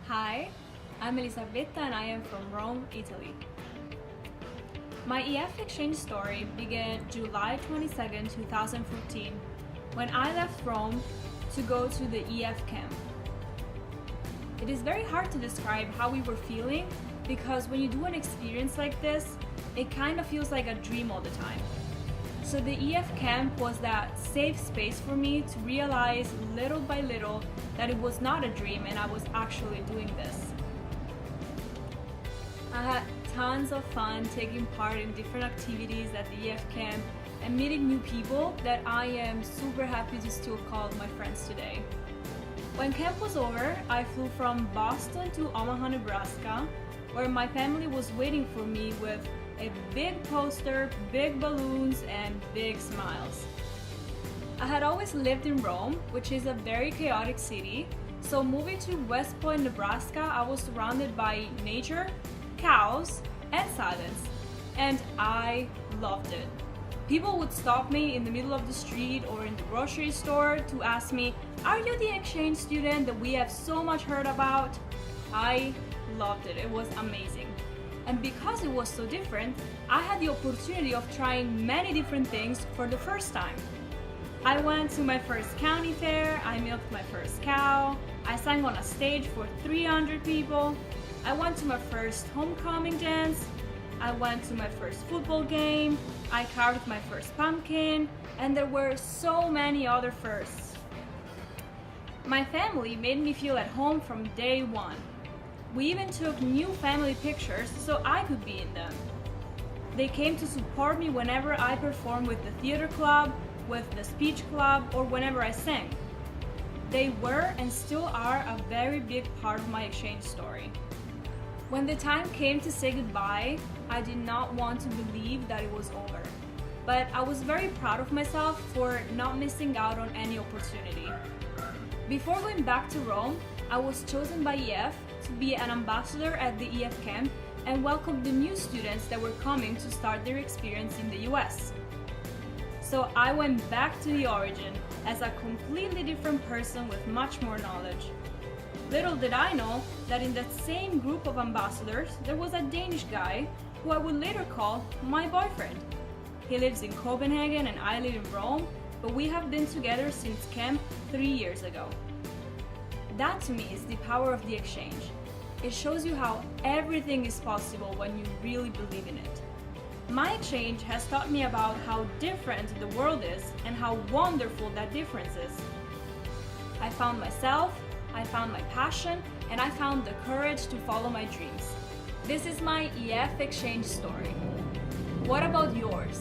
Hi, I'm Elisabetta and I am from Rome, Italy. My EF exchange story began July 22, 2014, when I left Rome to go to the EF camp. It is very hard to describe how we were feeling because when you do an experience like this, it kind of feels like a dream all the time. So the EF camp was that safe space for me to realize little by little that it was not a dream and I was actually doing this. I had tons of fun taking part in different activities at the EF camp and meeting new people that I am super happy to still call my friends today. When camp was over, I flew from Boston to Omaha, Nebraska, where my family was waiting for me with a big poster, big balloons, and big smiles. I had always lived in Rome, which is a very chaotic city, so moving to West Point, Nebraska, I was surrounded by nature, cows, and silence, and I loved it. People would stop me in the middle of the street or in the grocery store to ask me, "Are you the exchange student that we have so much heard about?" I loved it. It was amazing. And because it was so different, I had the opportunity of trying many different things for the first time. I went to my first county fair, I milked my first cow, I sang on a stage for 300 people, I went to my first homecoming dance, I went to my first football game, I carved my first pumpkin, and there were so many other firsts. My family made me feel at home from day one. We even took new family pictures so I could be in them. They came to support me whenever I performed with the theater club, with the speech club, or whenever I sang. They were and still are a very big part of my exchange story. When the time came to say goodbye, I did not want to believe that it was over. But I was very proud of myself for not missing out on any opportunity. Before going back to Rome, I was chosen by EF to be an ambassador at the EF camp and welcome the new students that were coming to start their experience in the US. So I went back to the origin as a completely different person with much more knowledge. Little did I know that in that same group of ambassadors there was a Danish guy who I would later call my boyfriend. He lives in Copenhagen and I live in Rome, but we have been together since camp 3 years ago. That to me is the power of the exchange. It shows you how everything is possible when you really believe in it. My exchange has taught me about how different the world is and how wonderful that difference is. I found myself, I found my passion, and I found the courage to follow my dreams. This is my EF exchange story. What about yours?